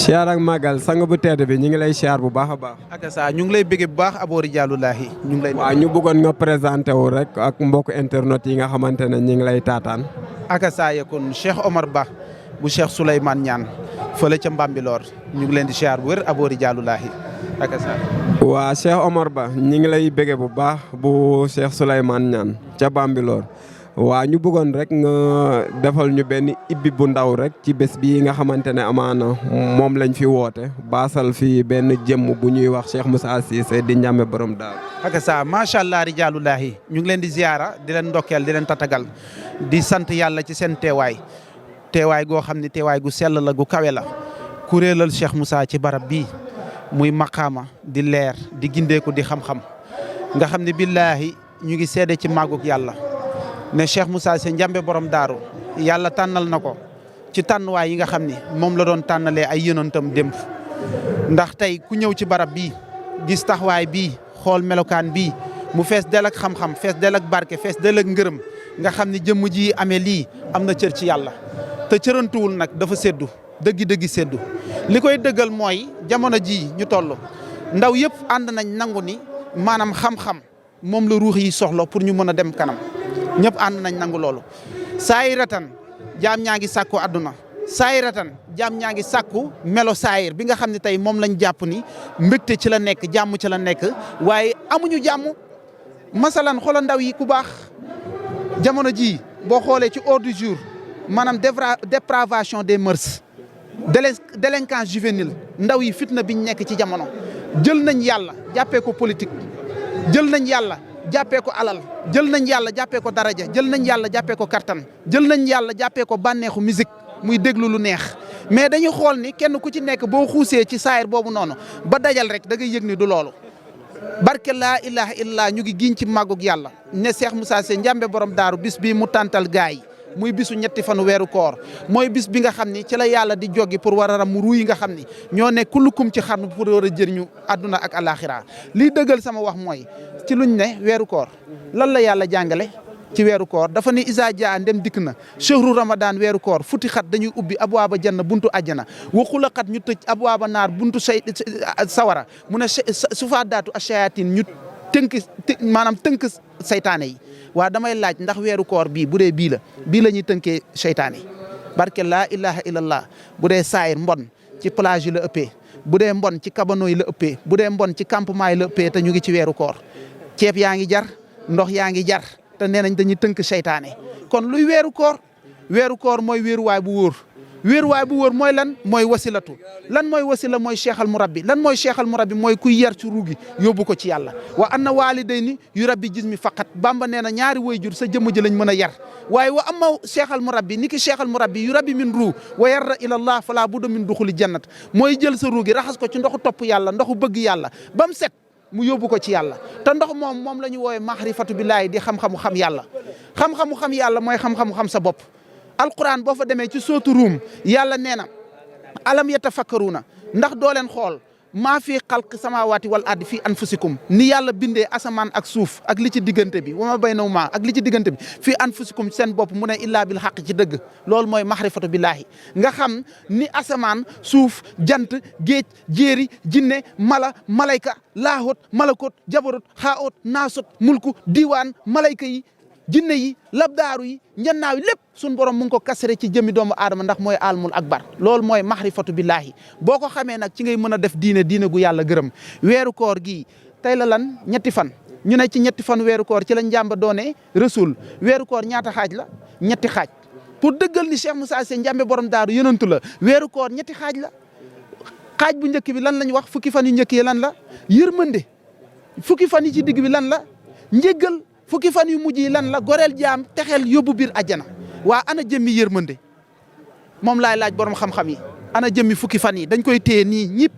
siyaar ak màggal sang bu tedd bi ñu ngi lay siyaar bu baax a baax. ak saa ñu ngi lay bëgg bu baax Abo Rijaalullaahi ñu ngi lay. waaw ñu bëggoon nga présenté wu rek ak mbokk internet yi nga xamante ne ñu ngi lay taataan. ak saa yakun Cheikh Omar Ba bu Cheikh Souleymane Niane fële ca Mbambilor ñu ngi leen di siyaar bu wér Abo Rijaalullaahi ak saa. waa Cheikh Omar Ba ñu ngi lay bëgg bu baax bu Cheikh Souleymane Niane ca Bambilor. waa ñu bëggoon rek nga defal ñu benn ibbi bu ndaw rek ci bés bii nga xamante ne amaana moom lañ fi woote baasal fi benn jëmm bu ñuy wax Cheikh Moussa Cissé di Ndiamé borom Daaru. ak saa macha allah Rijaalullaahi ñu ngi leen di ziyaara di leen ndokkeel di leen tatagal di sant yàlla ci seen teewaay goo xam ne teewaay gu sell la gu kawe la kuréelal Cheikh Moussa ci barab bii muy maqaama di leer di gindeeku di xam-xam nga xam ne billaahi ñu ngi seede ci màggug yàlla. ne Cheikh Moussa Cissé Ndiamé borom Daaru yàlla tànnal na ko ci tànnuwaay yi nga xam ni moom la doon tànnalee ay yonantam démb ndax tey ku ñëw ci barab bii gis taxawaay bii xool melokaan bii mu fees del ak xam-xam fees del ak barke fees del ak ngërëm nga xam ni jëmm ji amee lii am na cër ci yàlla te cërantuwul nag dafa séddu dëggi séddu li koy dëggal mooy jamono ji ñu toll ndaw yëpp ànd nañ nangu ni maanaam xam-xam moom la ruux yi soxla pour ñu mën a dem kanam ñëpp ànd nañ nangu loolu saayiratan jaam ñaa ngi sàkku àdduna saayiratan jaam ñaa ngi sàkku melo saayir bi nga xam ne tey moom lañ jàpp ni mbégte ci la nekk jàmm ci la nekk waaye amuñu jàmm masalan xoola ndaw yi ku baax jamono ji boo xoolee ci ordre du jour maanaam dépravation des mœurs délinquance juvénile ndaw yi fitna biñ nekk ci jamono jël nañ yàlla jàppee ko politique jël nañ yàlla jàppee ko alal jël nañ yàlla jàppee ko daraja jël nañ yàlla jàppee ko kattan jël nañ yàlla jàppee ko bànneexu musique muy déglu lu neex mais dañu xool ni kenn ku ci nekk boo xuusee ci saayir boobu noonu ba dajal rek da ngay yëg ni du loolu barke laa ilaha illallah ñu ngi giñ ci màggug yàlla ne Cheikh Moussa Cissé Ndiamé borom Daaru bis bii mu tàntal gaay yi muy bisu ñetti fanu weeru koor mooy bis bi nga xam ni ci la yàlla di joggi pour war a ram ruu yi nga xam ni ñoo ne kullukum ci xarnu pour war a jëriñu àdduna ak alaxira lii dëggal sama wax mooy ci luñ ne weeru koor lan la yàlla jàngale ci weeru koor dafa ne isa jaa ndem dikk na chehru ramadan weeru koor futi xat dañuy ubbi abwaaba janna buntu àjjana waxula xat ñu tëj abwaaba naar buntu sawara mu ne sufa daatu achayatin ñu maanaam tënk saytaane yi waa damay laaj ndax weeru koor bii bu dee bii la ñuy tënkee seytaane yi barke laa ilaha illallah bu dee saayir mbon ci plage yi la ëppee bu dee mbon ci cabano yi la ëppee bu dee mbon ci campement yi la ëppee te ñu ngi ci weeru koor ceeb yaa ngi jar ndox yaa ngi jar te nee nañ dañuy tënk seytaane kon luy weeru koor mooy wéeruwaay bu wóor wéeruwaay bu wóor mooy lan mooy wasilatu lan mooy wasila mooy cheikhal murabbi lan mooy cheikhal murabbi mooy kuy yar ci ruugi yóbbu ko ci yàlla wa anna walidayni yu rabbi jismi faqat bamba nee na ñaari waajur sa jëmm ji lañ mën a yar waaye wa amma cheikhal murabbi ni ki cheikhal murabbi yu rabbi min ruu wa yarra ila allah fala budda min duxuli jannat mooy jël sa ruugi raxas ko ci ndoxu topp yàlla ndoxu bëgg yàlla ba mu set mu yóbbu ko ci yàlla te ndox moom la ñu woowee mahrifatu billaahi di xam-xamu xam yàlla xam-xamu xam yàlla mooy xam-xamu xam sa bopp alquran boo fa demee ci sootu ruum yàlla nee na alam yatafakkaruna ndax doo leen xool maa fii xalq samawati wal ardi fii anfusikum ni yàlla bindee asamaan ak suuf ak li ci diggante bi wa ma baynahuma ak li ci diggante bi fii anfusikum seen bopp mu ne illaa bil xaq ci dëgg loolu mooy mahrifatu billaahi nga xam ni asamaan suuf jant géej jéeri jinne malayka laahut malakut jabarut xaawut naasut mulku diiwaan malayka yi jinne yi labdaaru yi njannaaw yi lépp suñ borom mu ngi ko kasare ci jëmmi doomu aadama ndax mooy almul akbar loolu mooy mahrifatu billaahi boo ko xamee nag ci ngay mën a def diine gu yàlla gërëm weeru koor gii tey la lan ñetti fan ñu ne ci ñetti fan weeru koor ci la njàmba doone rasul weeru koor ñaata xaaj la ñetti xaaj pour dëggal ni Cheikh Moussa Cissé Ndiamé borom Daaru yonantu la weeru koor ñetti xaaj la xaaj bu njëkk bi lan lañ wax fukki fan yu njëkk yi lan la yërmande fukki fan yi ci digg bi lan la njéggal fukki fan yu mujj yi lan la goreel jaam texeel yóbbu biir àjjana waa ana jëmmi yërmande moom laay laaj borom xam-xam yi ana jëmmi fukki fan yi dañ koy téye nii ñëpp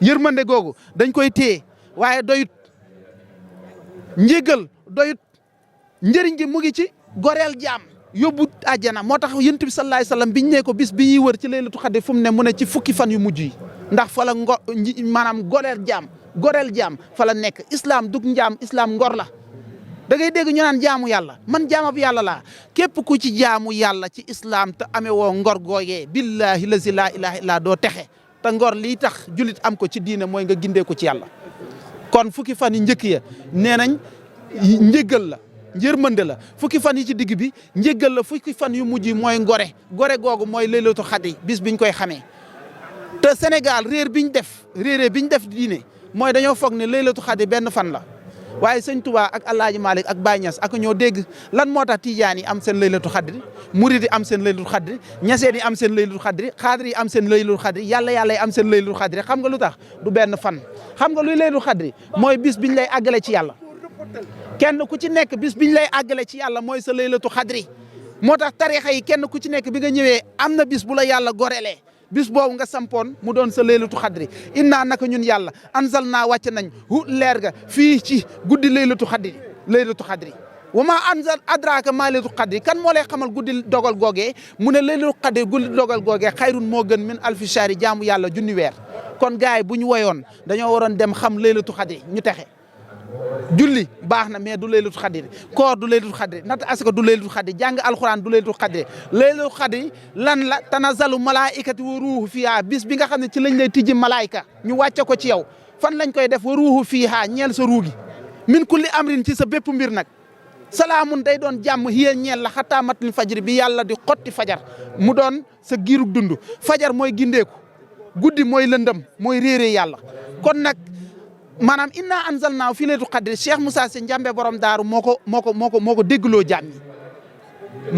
yërmande googu dañ koy téye waaye doyut njégal doyut njëriñ gi mu ngi ci goreel jaam yóbbu àjjana moo tax yonent bi sallallahu alayhi wasallam biñ ne ko bis bi ñuy wër ci laylatu xadr fu mu ne mu ne ci fukki fan yu mujj yi ndax fa la maanaam goreel jaam fa la nekk islam dug njaam islam ngor la da ngay dégg ñu naan jaamu yàlla man jaamab yàlla laa képp ku ci jaamu yàlla ci islam te amee woo ngor gooyee billahi lazi laa ilaha illa doo texe te ngor lii tax julit am ko ci diine mooy nga gindee ko ci yàlla. kon fukki fan yi njëkk ya nee nañ njëggal la njërmande la fukki fan yi ci digg bi njëggal la fukki fan yu mujj mooy gore googu mooy laylatul xadri bis biñ koy xamee. te Sénégal réeree biñ def diine mooy dañoo foog ne laylatul xadri benn fan la. waaye sëñ Touba ak Alaaji Malick ak Baye Niass ak ñoo dégg lan moo tax tijaan yi am seen laylatul xadri murid yi am seen laylatul xadri ñaseen yi am seen laylatul xadri xaadir yi am seen laylatul xadri yàlla yi am seen laylatul xadri xam nga lu tax du benn fan. xam nga luy laylatul xadri mooy bis biñ lay àggale ci yàlla kenn ku ci nekk bis biñ lay àggale ci yàlla mooy sa laylatul xadri moo tax tarixa yi kenn ku ci nekk bi nga ñëwee am na bis bu la yàlla gorelee bis boobu nga sampoon mu doon sa laylatu xadri innaa naka ñun yàlla anzal naa wàcc nañ hu leer ga fii ci guddi laylatu xadri wa maa anzal adraaka maa laylatu xadri kan moo lay xamal guddi dogal googee mu ne laylatu xadri guddi dogal googee xayrun moo gën min alfi shahri jaamu yàlla junni weer kon gars yi bu ñu woyoon dañoo waroon dem xam laylatu xadri ñu texe julli baax na mais du laylatu xadri koor du laylatu xadri natt asaka du laylatu xadri jàng alxuraan du laylatu xadri laylatu xadri lan la tanazalu malaikati wa ruuhu fiha bis bi nga xam ne ci lañ lay tijji malaayka ñu wàcce ko ci yow fan lañ koy def wa ruuhu fiha ñeel sa ruugi min kulli amrin ci sa bépp mbir nag salaamun day doon jàmm hiya ñeel la xataa matil fajri bi yàlla di xotti fajar mu doon sa giirug dund fajar mooy gindeeku guddi mooy lëndëm mooy réeree yàlla kon nag maanaam inna anzalnaahu fi laylatul qadri Cheikh Moussa Sy Ndiambe borom daaru moo ko déggloo jaam ñi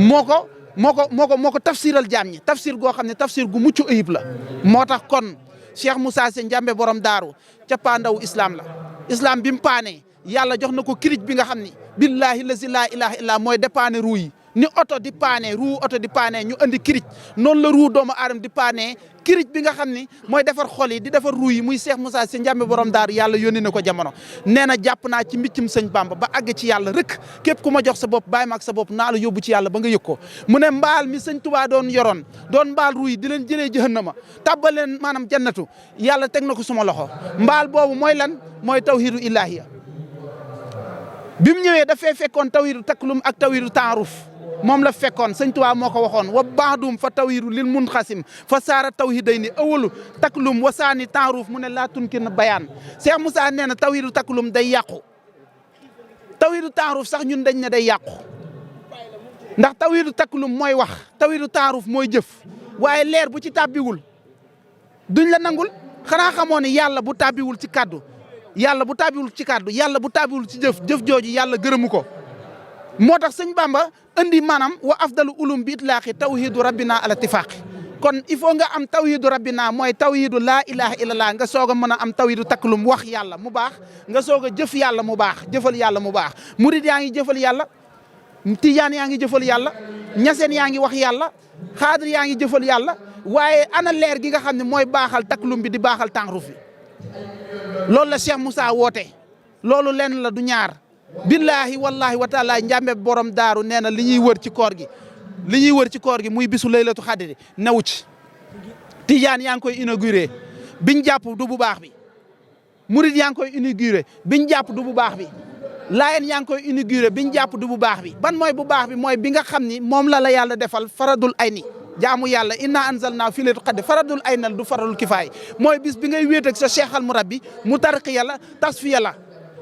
moo ko tafsiral jaam ñi tafsir goo xam ne tafsir gu mucc ayib la moo tax kon Cheikh Moussa Sy Ndiambe borom daaru cappaandawu islam la islam bi mu paanee yàlla jox na ko kirij bi nga xam ni billahi lazi laa ilaha illa mooy dépanner ruu yi ni oto di paane ruu oto di paane ñu andi kirij noonu la ruu doomu aadama di paane kirij bi nga xam ni mooy defar xol yi di defar ruu yi muy Cheikh Moussa Sy Ndiambe borom daaru yàlla yónni na ko jamono nee na jàpp naa ci mbiccum sëñ Bamba ba àgg ci yàlla rek képp ku ma jox sa bopp bàyyi ma ak sa bopp naa la yóbbu ci yàlla ba nga yëg ko mu ne mbaal mi sëñ Touba doon yoroon doon mbaal ruu yi di leen jëlee jahannama tàbbal leen maanaam jannatu yàlla teg na ko suma loxo mbaal boobu mooy lan mooy tawhidu ilahiya bi mu ñëwee dafay fekkoon tawhidu taklum ak tawhidu taaruf moom la fekkoon sëñ Tuubaa moo ko waxoon wa baadum fa tawhidu lil munxasim fa saara tawhidayni awalu taklum wa saani taaruf mu ne laa tunkir na bayaan Cheikh Moussa nee na tawhidu taklum day yàqu tawhidu taaruf sax ñun dañ ne day yàqu ndax tawhidu taklum mooy wax tawhidu taaruf mooy jëf waaye leer bu ci tàbbiwul duñ la nangul xanaa xamoo ne yàlla bu tàbbiwul ci kàddu yàlla bu tàbbiwul ci kàddu yàlla bu tàbbiwul ci jëf jooju yàlla gërëmu ko moo tax sëñ Bamba andi maanaam wa afdalu ulum bi itlaaqi tawhidu rabbina ala tifaqi kon il faut nga am tawhidu rabbina mooy tawhidu laa ilaha illallah nga soog a mën a am tawhidu taklum wax yàlla mu baax nga soog a jëf yàlla mu baax jëfal yàlla mu baax murid yaa ngi jëfal yàlla tijaan yaa ngi jëfal yàlla ñaseen yaa ngi wax yàlla xaadir yaa ngi jëfal yàlla waaye ana leer gi nga xam ne mooy baaxal taklum bi di baaxal tànruf bi loolu la Cheikh Moussa woote loolu lenn la du ñaar billahi wallahi wa taala Ndiambe borom daaru nee na li ñuy wër ci koor gi muy bisu laylatu xadri newu ci tijaan yaa ngi koy inauguré biñ jàpp du bu baax bi murid yaa ngi koy inauguré biñ jàpp du bu baax bi laayeen yaa ngi koy inauguré biñ jàpp du bu baax bi ban mooy bu baax bi mooy bi nga xam ni moom la yàlla defal faradul ayni jaamu yàlla inna anzalnaa fi laylatul qadri faradul aynal du faradul kifaay mooy bis bi ngay wéet ak sa cheikh al murabbi mu tarqiya la tasfiya la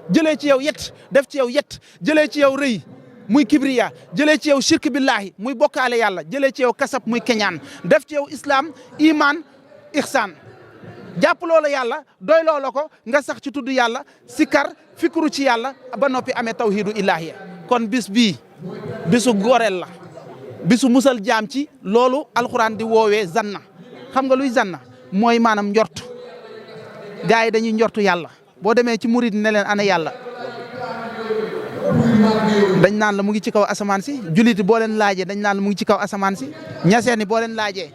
jëlee ci yow yett def ci yow yett jëlee ci yow rëy muy kibriya jëlee ci yow shirk billahi muy bokkaale yàlla jëlee ci yow kasab muy keñaan def ci yow islam iman ihsan jàpp loola yàlla doy loola ko nga sax ci tudd yàlla sikar fikru ci yàlla ba noppi amee tawhidu ilahiya kon bis bii bisu goreel la bisu musal jaam ci loolu alxuraan di woowee zanna xam nga luy zanna mooy maanaam njort gars yi dañuy njortu yàlla boo demee ci murid ne leen ana yàlla dañ naan la mu ngi ci kaw asamaan si jullit boo leen laajee dañ naan la mu ngi ci kaw asamaan si ñaseen yi boo leen laajee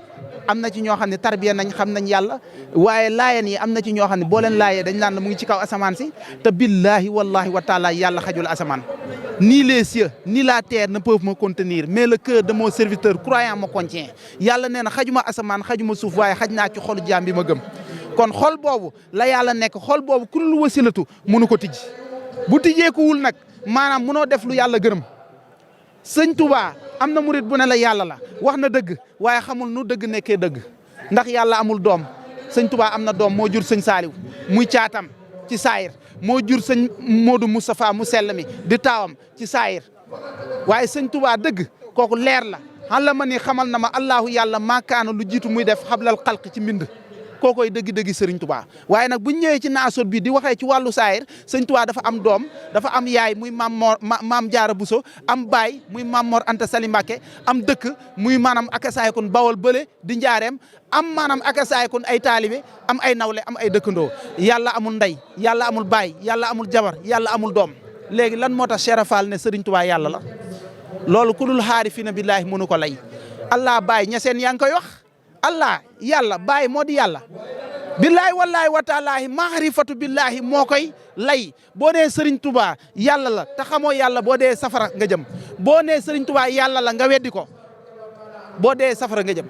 am na ci ñoo xam ne tarbiya nañ xam nañ yàlla waaye laayeen yi am na ci ñoo xam ne boo leen laajee dañ naan la mu ngi ci kaw asamaan si te billahi wallahi wa taala yàlla xajul asamaan ni les cieux ni la terre ne peuvent me contenir mais le cœur de mon serviteur croyant me contient yàlla nee na xajuma asamaan xajuma suuf waaye xaj naa ci xolu jaam bi ma gëm kon xol boobu la yàlla nekk xol boobu ku lu wasilatu mënu ko tijji bu tijjeekuwul nag maanaam munoo def lu yàlla gërëm sëñ Touba am na murit bu ne la yàlla la wax na dëgg waaye xamul nu dëgg nekkee dëgg ndax yàlla amul doom sëñ Touba am na doom moo jur sëñ Saaliw muy caatam ci saayir moo jur sëñ Modou Moustapha mu sell mi di taawam ci saayir waaye sëñ Touba dëgg kooku leer la xala ma ni xamal na ma allahu yàlla maakaana lu jiitu muy def xablal xalq ci mbind kookoy dëgg-dëgg sëriñ Touba waaye nag buñ ñëwee ci naasot bi di waxee ci wàllu saayir sëñ Touba dafa am doom dafa am yaay muy maam Jaara Buso am baay muy maam Mor Anta Sali Mbàkke am dëkk muy maanaam akasaay kon bawol bële di njaareem am maanaam akasaay kon ay taalibe am ay nawle am ay dëkkandoo yàlla amul ndey yàlla amul baay yàlla amul jabar yàlla amul doom léegi lan moo tax Cheikh Fall ne sëriñ Touba yàlla la loolu ku dul xaarifina billaahi mënu ko lay allah baay ñaseen yaa ngi koy wax allah yàlla baay moo di yàlla billaahi wallaahi wa taalaahi maarifatu billaahi moo koy lay boo nee Serigne Touba yàlla la te xamoo yàlla boo dee safara nga jëm boo nee Serigne Touba yàlla la nga weddi ko boo dee safara nga jëm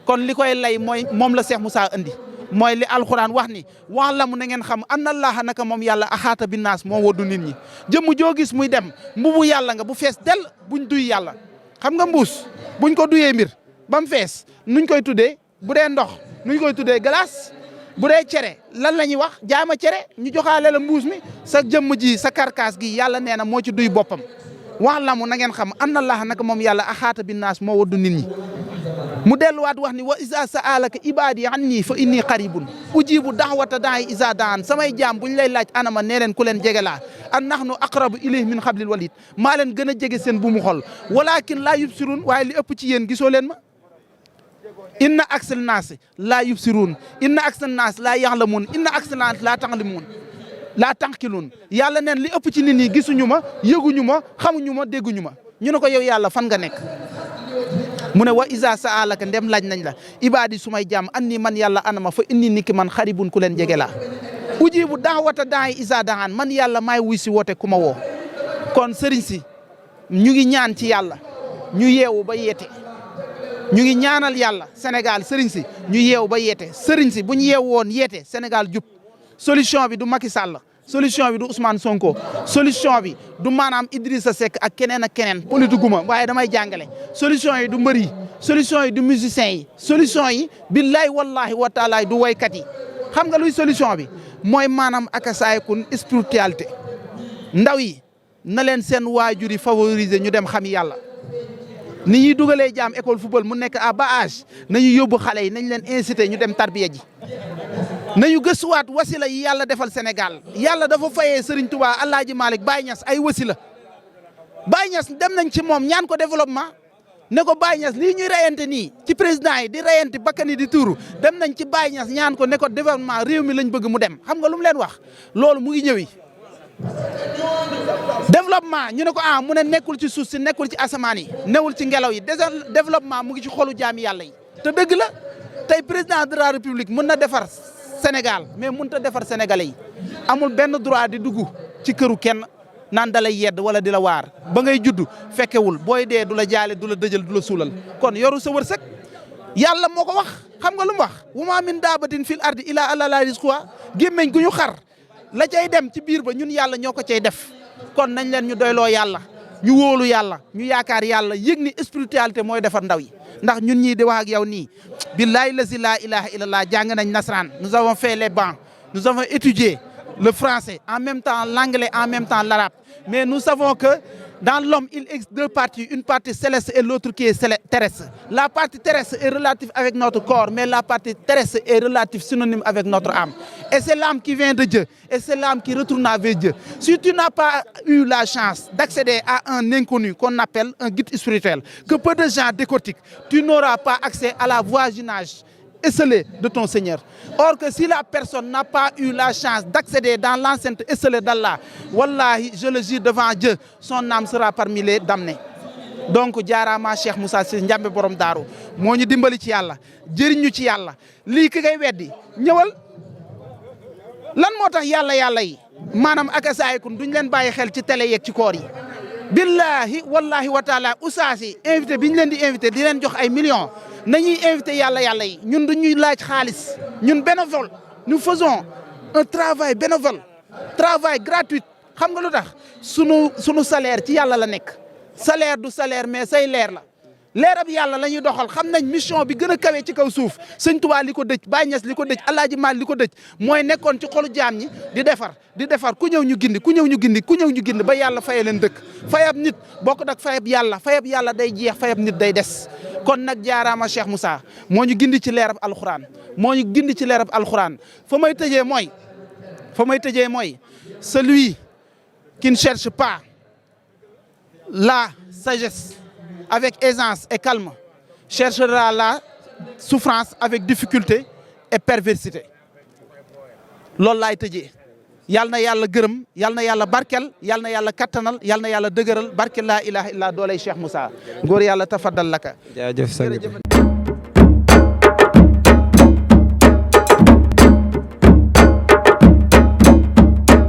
kon li koy lay mooy moom la Cheikh Moussa andi mooy li alxuraan wax ni wax la mu na ngeen xam anna allaha naka moom yàlla axaata binnaas moo woddu nit ñi jëmm joo gis muy dem mbubu yàlla nga bu fees del buñ duy yàlla xam nga mbuus buñ ko duyee mbir ba mu fees nuñ koy tuddee bu dee ndox nuñ koy tuddee glace bu dee cere lan la ñuy wax jaama cere ñu joxaale la mbuus mi sa jëmm ji sa karkaas gi yàlla nee na moo ci duy boppam wax la mu na ngeen xam anna allaha naka moom yàlla axaata binnaas moo woddu nit ñi mu delluwaat wax ni wa isa saalaka ibaadi anni fa inni qaribun ujibu daxwata daay isa daan samay jaam buñ lay laaj anama nee leen ku leen jege laa an nahnu aqrabu ilayhi min hablil walid maa leen gën a jege seen bu mu xol walakin laa yubsirun waaye li ëpp ci yéen gisoo leen ma inna aksal naas laa yubsirun inna aksal naas laa yaxlamun inna aksal naas laa taxlimun laa tanqilun yàlla neen li ëpp ci nit ñi gisuñu ma yëguñu ma xamuñu ma dégguñu ma ñu ne ko yow yàlla fan nga nekk mu ne wa isa saalaka ndem laaj nañ la ibaadi sumay jaam anni man yàlla anama fa inni niki man xaribun ku leen jege laa ujibu daawata daay isa daan man yàlla maay wuy si woote ku ma woo kon sëriñ si ñu ngi ñaan ci yàlla ñu yeewu ba yeete ñu ngi ñaanal yàlla Sénégal sëriñ si ñu yeewu ba yeete sëriñ si bu ñu yeewu woon yeete Sénégal jub solution bi du Macky Sall solution bi du Ousmane Sonko solution bi du maanaam Idrissa Seck ak keneen politique guma waaye damay jàngale solution yi du mbër yi solution yi du musiciens yi solution yi billahi wallahi wa taala du waykat yi xam nga luy solution bi mooy maanaam akasaay kun spiritualité ndaw yi na leen seen waajur yi favoriser ñu dem xam yàlla ni ñuy dugalee jaam école football mu nekk à bas âge nañu yóbbu xale yi nañ leen inciter ñu dem tarbiya ji nañu gëstuwaat wasila yi yàlla defal Sénégal yàlla dafa fayee Serigne Touba Alaaji Malick Baye Niass ay wasila Baye Niass dem nañ ci moom ñaan ko développement ne ko Baye Niass lii ñuy reyante nii ci président yi di reyante bakkan yi di tuuru dem nañ ci Baye Niass ñaan ko ne ko développement réew mi lañ bëgg mu dem xam nga lu mu leen wax loolu mu ngi ñëwi développement ñu ne ko mu ne nekkul ci suuf si nekkul ci asamaan yi newul ci ngelaw yi développement mu ngi ci xolu jaami yàlla yi te dëgg la tey président de la république mën na defar Sénégal mais mënut a defar sénégalais yi amul benn droit di dugg ci këru kenn naan da lay yedd wala di la waar ba ngay judd fekkewul booy dee du la jaale du la dëjal du la suulal kon yoru sa wërsëg yàlla moo ko wax xam nga lu mu wax wa maa min daabatin fil ardi illaa alaa llaahi rizquhaa gémmeñ gu ñu xar la cay dem ci biir ba ñun yàlla ñoo ko cay def kon nañ leen ñu doyloo yàlla ñu wóolu yàlla ñu yaakaar yàlla yëg ni spiritualité mooy defar ndaw yi ndax ñun ñii di wax ak yow nii billahi lazi la ilaha illallah jàng nañ nasaraan nous avons fait les bancs nous avons étudié le français en même temps l'anglais en même temps l'arabe mais nous savons que dans l'homme il existe deux parties une partie céleste et l'autre qui est terrestre la partie terrestre est relative avec notre corps mais la partie terrestre est relative synonyme avec notre âme et c'est l'âme qui vient de Dieu et c'est l'âme qui retourne vers Dieu si tu n'as pas eu la chance d'accéder à un inconnu qu'on appelle un guide spirituel que peu de gens décortiquent tu n'auras pas accès à la voisinage esselée de ton Seigneur. Or que si la personne n'a pas eu la chance d'accéder dans l'enceinte esselée d'Allah, wallahi, je le jure devant Dieu, son âme sera parmi les damnés. Donc jaaraama Cheikh Moussa Cissé Ndiamé borom daaru moo ñu dimbali ci yàlla jëriñ ñu ci yàlla lii ki ngay weddi ñëwal lan moo tax yàlla yi maanaam ak asaayikun duñ leen bàyyi xel ci télé yeeg ci koor yi billahi wallahi wa taala usaas yi invité bi ñu leen di invité di leen jox ay millions nañuy invité yàlla yi ñun duñuy laaj xaalis ñun bénévole nous faisons un travail bénévole travail gratuit xam nga lu tax sunu salaire ci yàlla la nekk salaire du salaire mais say leer la leerab yàlla la ñuy doxal xam nañ mission bi gën a kawe ci kaw suuf sëñ Tuubaa li ko dëj Baay Ñas li ko dëj Alaaji Maalik li ko dëj mooy nekkoon ci xolu jaam ñi di defar ku ñëw ñu gindi ku ñëw ñu gindi ba yàlla faye leen dëkk fayab nit bokk ak fayab yàlla day jeex fayab nit day des kon nag jaaraama Cheikh Moussa moo ñu gindi ci leerab alxuraan fa may tëjee mooy celui qui ne cherche pas la sagesse avec aisance et calme cherchera la souffrance avec difficulté et perversité loolu laay tëjee yal na yàlla gërëm yal na yàlla barkel yal na yàlla kattanal yal na yàlla dëgëral barkel laa ilaha illa doolay Cheikh Moussa góor yàlla tafaddal laka jaajëf